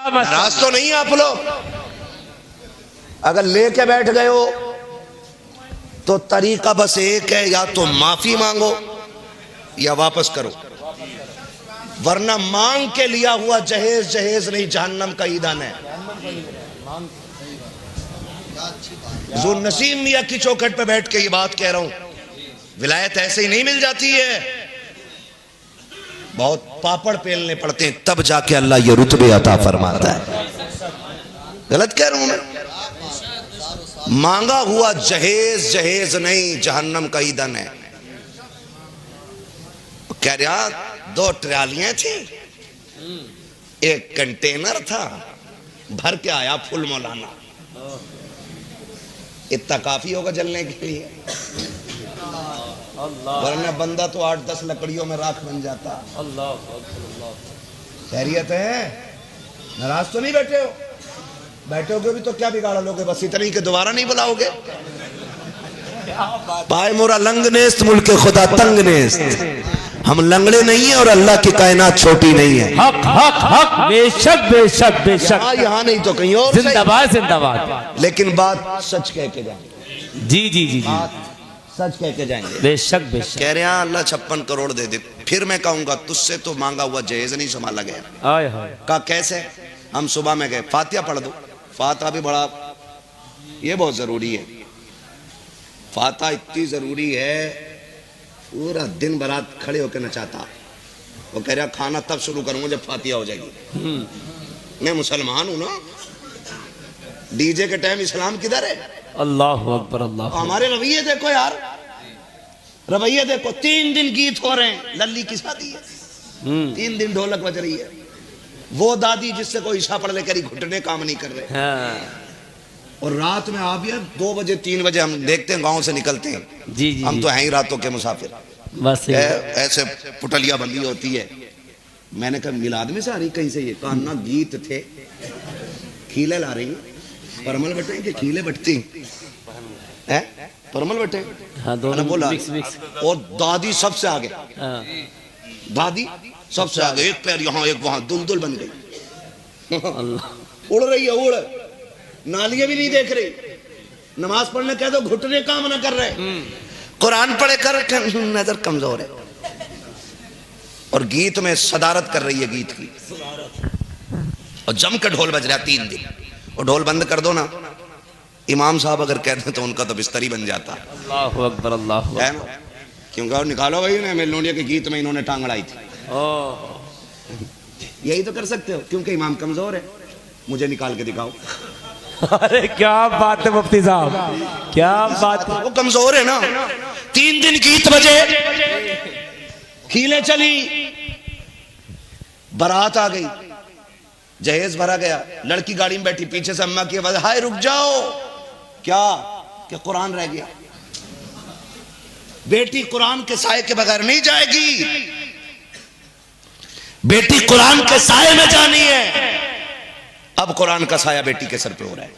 नाराज तो नहीं आप लोग? अगर लेके बैठ गए हो तो तरीका बस एक है, या तो माफी मांगो या वापस करो, वरना मांग के लिया हुआ जहेज जहेज नहीं, जहन्नम का ईंधन है। जो नसीम मियां की चौखट पे बैठ के ये बात कह रहा हूं, विलायत ऐसे ही नहीं मिल जाती है, बहुत पापड़ पेलने पड़ते हैं, तब जाके अल्लाह ये रुतबे अता फरमाता है। गलत कह रहा हूं मैं? मांगा हुआ जहेज जहेज नहीं, जहन्नम का ईंधन है। कह रहा 2 ट्रालियां थी, एक कंटेनर था, भर के आया फुल मौलाना। इतना काफी होगा जलने के लिए, वरना बंदा तो 8-10 लकड़ियों में राख बन जाता। खैरियत है? नाराज तो नहीं बैठे हो? बैठोगे भी तो क्या बिगाड़ लोगे? बस इतनी के दोबारा नहीं बुलाओगे? पाए मोरा लंग नेस्त मुल्क खुदा तंग नेस्त। हम लंगड़े नहीं है और अल्लाह की कायनात छोटी नहीं है। हक हक हक, बेशक बेशक बेशक। यहाँ नहीं तो कहीं और। जिंदाबाद जिंदाबाद। लेकिन बात सच कह के जाएंगे। जी जी जी जी, सच कह के जाएंगे। बेशक बेशक। कह रहे हैं अल्लाह 56 करोड़ दे दे, फिर मैं कहूंगा तुझसे तो मांगा हुआ जहेज नहीं संभाला गया। आए हाय। कहा कैसे? हम सुबह में गए, फातिहा पढ़ दो। फातिहा भी बड़ा, ये बहुत जरूरी है। फातिहा इतनी जरूरी है, पूरा दिन बरात खड़े होकर नचाता। वो कह रहा खाना तब शुरू करूंगा जब फातिहा हो जाएगी। मैं मुसलमान हूं ना, डीजे के टाइम इस्लाम किधर है? अल्लाह अकबर अल्लाह। हमारे रवैये देखो यार, रवैये देखो। 3 दिन गीत हो रहे हैं, लल्ली की शादी है, 3 दिन ढोलक बज रही है। वो दादी जिससे कोई ईशा पढ़ ले करी, घुटने काम नहीं कर रहे। हाँ। और रात में आप यार 2 बजे 3 बजे हम देखते हैं, गांव से निकलते हैं। जी जी, हम तो हैं ही रातों के मुसाफिर। बस ऐसे पुटलिया बंदी होती है। मैंने कहा मिलाद में से आ रही कहीं से? ये कहा ना, गीत थे, खीले ला रही है। परमल बटे कि खीले बटती है? परमल बटे। हाँ, दोनों बोला मिक्स मिक्स। और दादी सबसे आगे। हाँ। दादी सबसे आगे, एक पैर यहाँ एक वहां, दुलदुल बन गई। अल्लाह। उड़ रही है, उड़, नालियां भी नहीं देख रही। नमाज पढ़ने कह दो, घुटने काम ना कर रहे। कुरान पढ़े कर नजर कमजोर है। और गीत में सदारत कर रही है, गीत की। और जम के ढोल बज रहा 3 दिन। और ढोल बंद कर दो ना, इमाम साहब अगर कहते तो उनका तो बिस्तरी बन जाता। अल्लाह अकबर अल्लाह है ना? क्योंकि निकालो भाई ने मेलोडिया के गीत में इन्होंने टांग अड़ाई थी। यही तो कर सकते हो, क्योंकि इमाम कमजोर है। मुझे निकाल के दिखाओ। अरे क्या बात है मुफ्ती साहब, क्या बात है। वो कमजोर है ना। 3 दिन गीत बजे, खीले चली, बारात आ गई, जहेज भरा गया, लड़की गाड़ी में बैठी, पीछे से अम्मा की आवाज, हाय रुक जाओ। क्या कुरान रह गया? बेटी कुरान के साए के बगैर नहीं जाएगी, बेटी कुरान के साए में जानी है। अब कुरान का साया बेटी के सर पे हो रहा है।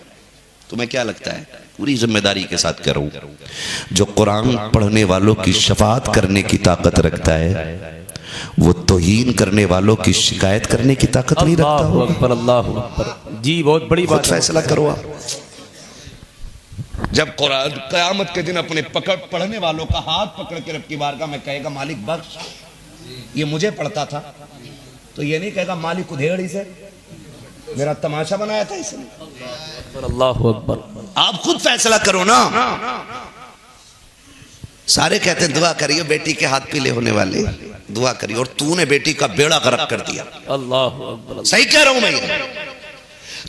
तुम्हें क्या लगता है? पूरी जिम्मेदारी के साथ कह रहा हूं, जो कुरान पढ़ने वालों की शफाअत करने की ताकत रखता है, वो तौहीन करने वालों की शिकायत करने की ताकत नहीं रखता। अल्लाह अकबर अल्लाह अकबर। जी बहुत बड़ी बात। फैसला करो आप। जब कुरान कयामत के दिन अपने पढ़ने वालों का हाथ पकड़ के रब की बारगाह में कहेगा, मालिक बख्श, ये मुझे पढ़ता था, तो ये नहीं कहेगा मालिक उधेड़ी से मेरा तमाशा बनाया था इसने। अल्लाह अकबर। आप खुद फैसला करो ना। सारे कहते हैं दुआ करिए बेटी के हाथ पीले होने वाले, दुआ करिए, और तूने बेटी का बेड़ा गर्क कर दिया। अल्लाह अकबर। सही कह रहा हूं मैं,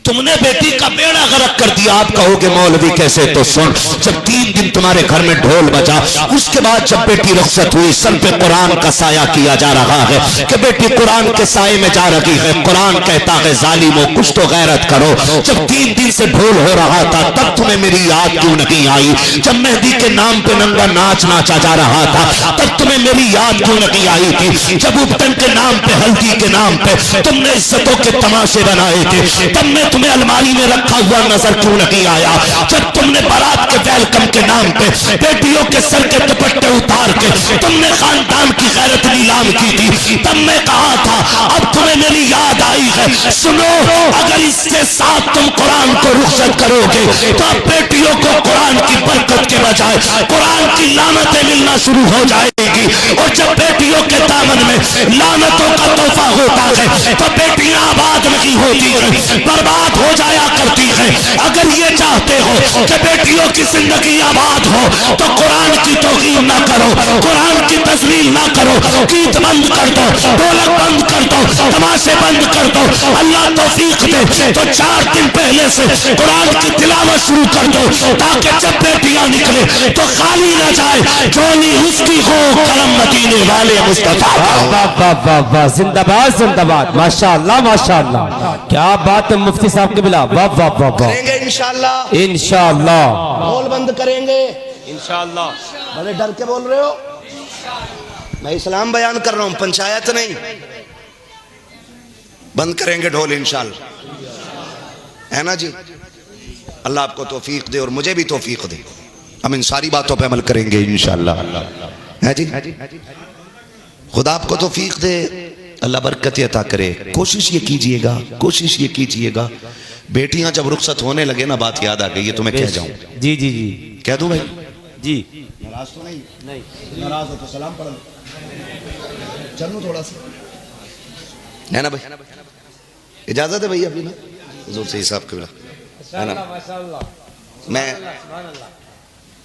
तुमने बेटी का बेड़ा गर्क कर दिया। आप कहोगे मौलवी कैसे? तो सुन, जब 3 दिन तुम्हारे घर में ढोल बजा, उसके बाद जब बेटी रुखसत हुई, सर पे कुरान का साया किया जा रहा है कि बेटी कुरान के साए में जा रही है। कुरान कहता है जालिमो कुछ तो गैरत करो। जब 3 दिन से ढोल हो रहा था, तब तुम्हें मेरी याद क्यों नहीं आई? जब मेहंदी के नाम पे नंगा नाच नाचा जा रहा था, तब तुम्हें मेरी याद क्यों नहीं आई थी? जब उपटन के नाम पे, हल्दी के नाम पे तुमने इज्जतों के तमाशे बनाए थे, तब तब मैं तुम्हें अलमारी में रखा हुआ नजर क्यों नहीं आया? जब तुमने बारात के वेलकम के नाम पे बेटियों के सर के दुपट्टे उतार के तुमने खानदान की गैरत नीलाम की थी, तब मैं कहा था अब तुम्हें मेरी याद आई है। सुनो, अगर इसके साथ तुम कुरान को रुखसत करोगे तो अब बेटियों को कुरान की बरकत के बजाय कुरान की लानतें मिलना शुरू हो जाएगी। और जब बेटियों के दामन में लानतों का तोहफा होता है तो बेटियां आबाद नहीं होती हैं, बर्बाद हो जाया करती हैं। अगर ये चाहते हो कि बेटियों की जिंदगी आबाद हो तो कुरान की तौहीन ना करो, कुरान की तस्लील ना करो, गीत बंद कर दो, ढोलक बंद कर दो, तमाशे बंद कर दो। अल्लाह तौफीक दे तो 4 दिन पहले से कुरान की तिलावत शुरू कर दो, ताकि जब बेटियां निकले तो खाली ना जाए, झोली उसकी हो करम मदीने वाले मुस्तफा। वाह, जिंदाबाद जिंदाबाद, माशाअल्लाह माशाअल्लाह, क्या बात है मुफ्ती साहब के बिला। वाह वाह वाह वाह, करेंगे इंशाअल्लाह, इंशाअल्लाह, ढोल बंद करेंगे इंशाअल्लाह। बड़े डर के बोल रहे हो? मैं इस्लाम बयान कर रहा हूं, पंचायत नहीं। बंद करेंगे ढोल इंशाअल्लाह, है ना जी? अल्लाह आपको तौफीक दे और मुझे भी तौफीक दे, हम इन सारी बातों पे अमल करेंगे इंशाअल्लाह, है जी? खुदा आपको तौफीक दे, अल्लाह बरकत अता करे। कोशिश ये कीजिएगा, कोशिश ये कीजिएगा, बेटियां जब रुखसत होने लगे ना, बात याद आ गई, ये तो मैं कह जाऊं। जी जी जी, कह दूं भाई? जी, नाराज तो नहीं? नहीं, नाराज हो तो सलाम पढ़ लो, चलूं थोड़ा सा, है ना भाई? इजाजत है भाई अपनी ना, हुजूर से हिसाब के है ना? मैं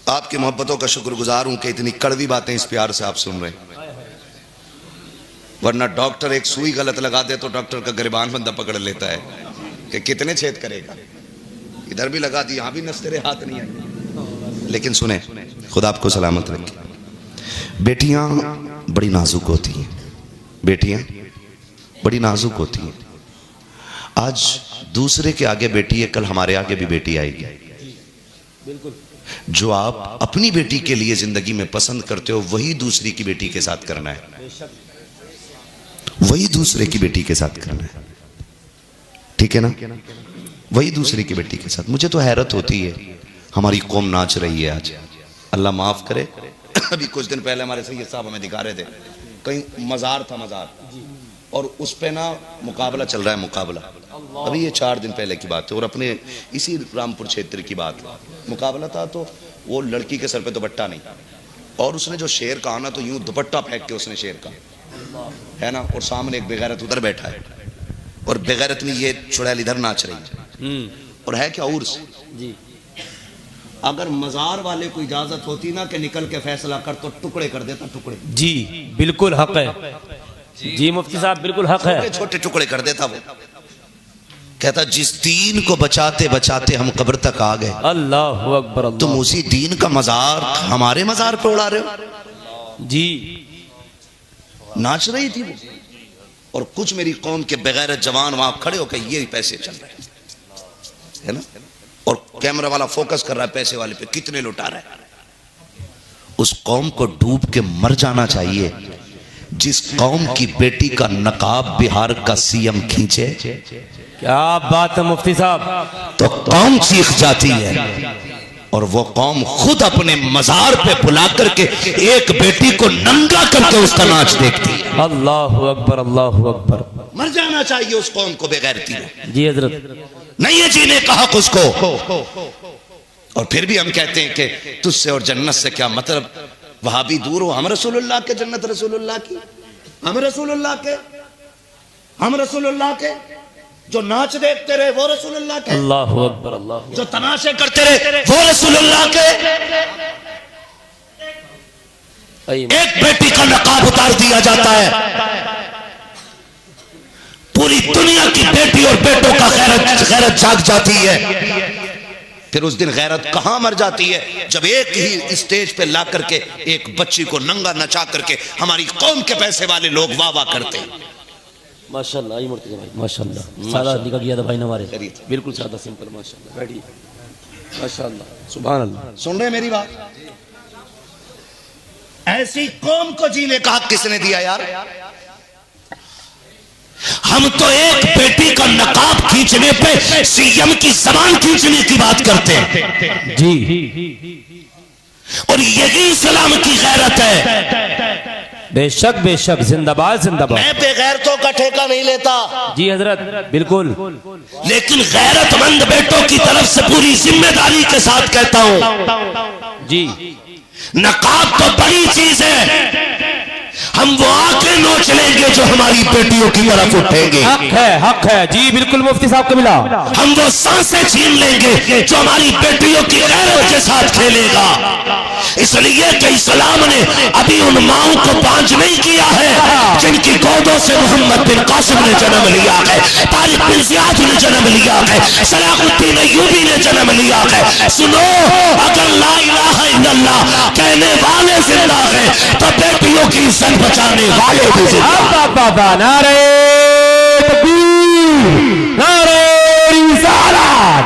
आपकी मोहब्बतों का शुक्रगुजार हूं कि इतनी कड़वी बातें इस प्यार से आप सुन रहे हैं। वरना डॉक्टर एक सुई गलत लगा दे तो डॉक्टर का गिरबान बंदा पकड़ लेता है कि कितने छेद करेगा, इधर भी लगा दी, यहां भी नस तेरे हाथ नहीं आई। लेकिन सुने, खुदा आपको सलामत रखे। बेटियां बड़ी नाजुक होती हैं, बेटियां बड़ी नाजुक होती हैं। आज दूसरे के आगे बेटी है, कल हमारे आगे भी बेटी आएगी। बिल्कुल, जो आप अपनी बेटी के लिए जिंदगी में पसंद करते हो वही दूसरी की बेटी के साथ करना है, वही दूसरे की बेटी के साथ करना है, ठीक है ना? वही दूसरे की बेटी के साथ। मुझे तो हैरत होती है, हमारी कौम नाच रही है आज, अल्लाह माफ करे। अभी कुछ दिन पहले हमारे सैयद साहब हमें दिखा रहे थे, कहीं मजार था, मजार, और उस पे ना मुकाबला चल रहा है, मुकाबला। अभी ये 4 दिन पहले की बात है, और अपने इसी रामपुर क्षेत्र की बात है। मुकाबला था तो वो लड़की के सर पे दुपट्टा नहीं, और उसने जो शेर कहा ना, तो यूं दुपट्टा फेंक के उसने शेर कहा, है ना? और सामने एक बेगैरत उधर बैठा है, और बेगैरत में ये चुड़ैल इधर नाच रही है, और है क्या उर्स जी। अगर मजार वाले को इजाजत होती ना कि निकल के फैसला कर, तो टुकड़े कर देता, टुकड़े। जी बिल्कुल हक है जी मुफ्ती साहब, बिल्कुल हक है, छोटे टुकड़े कर देता वो। कहता जिस दीन को बचाते बचाते हम कब्र तक आ गए, अल्लाह अकबर, अल्लाह। तुम उसी दीन का मजार हमारे मजार पे उड़ा रहे हो जी। नाच रही थी वो, और कुछ मेरी कौम के बगैर जवान वहां खड़े होकर ये पैसे चल रहे हैं, है ना? और कैमरा वाला फोकस कर रहा है पैसे वाले पे, कितने लुटा रहा है। उस कौम को डूब के मर जाना चाहिए जिस कौम की बेटी का नकाब बिहार का सीएम खींचे। क्या बात है मुफ्ती साहब, तो कौम चीख जाती है, और वो कौम खुद अपने मजार पे बुला करके एक बेटी को नंगा करके उसका नाच देखती है। अल्लाह अकबर, अल्लाह अकबर। मर जाना चाहिए उस कौम को बेगैरती में। जी हजरत, नहीं है जीने का हक उसको। और फिर भी हम कहते हैं कि तुझसे और जन्नत से क्या मतलब, वहां भी दूर हो, हम रसूलुल्लाह के, जन्नत रसूलुल्लाह की, हम रसूलुल्लाह के, हम रसूलुल्लाह के। जो नाच देखते रहे वो रसूलुल्लाह के, अल्लाह अकबर, अल्लाह। जो तमाशे करते रहे वो रसूलुल्लाह के। एक बेटी का नकाब उतार दिया जाता है, पूरी दुनिया की बेटी और बेटों का गैरत जाग जाती है। फिर उस दिन गैरत कहां मर जाती है, जब एक ही स्टेज पे ला करके एक बच्ची को नंगा नचा करके हमारी कौम के पैसे वाले लोग वाह वाह करते हैं। माशाल्लाह, आई मुर्तजा भाई, माशाल्लाह। सादा निकाह किया था भाई ने हमारे, बिल्कुल सादा सिंपल, माशाल्लाह। बैठिए, माशाल्लाह, सुभान अल्लाह। सुन रहे मेरी बात? ऐसी कौम को जीने का हक किसने दिया यार? हम तो एक बेटी का नकाब खींचने पे सीएम की जबान खींचने की बात करते हैं जी। और यही इस्लाम की गैरत है। बेशक बेशक, जिंदाबाद जिंदाबाद। मैं बेगैरतों का ठेका नहीं लेता जी हजरत, बिल्कुल। लेकिन गैरतमंद बेटों की तरफ से पूरी जिम्मेदारी के साथ कहता हूं, जी। नकाब तो बड़ी चीज है, हम वो आंखें नोच लेंगे जो हमारी बेटियों की तरफ उठेंगे। हक है जी, बिल्कुल मुफ्ती साहब को मिला। हम वो सांसें छीन लेंगे जो हमारी बेटियों की गैरत के साथ खेलेगा। इसलिए कि इस्लाम ने अभी उन माओं को बांझ नहीं किया है जिनकी गोदों से मोहम्मद बिन कासिम ने जन्म लिया है, तारिक बिन जियाद ने जन्म लिया है, सलाहुद्दीन अय्यूबी ने जन्म लिया है। सुनो, अगर ला इलाहा इल्लल्लाह कहने वाले जिंदा है तो बेटियों की इज्जत बचाने वाले भी जिंदा। नारे तकबीर, नारे रिसालत।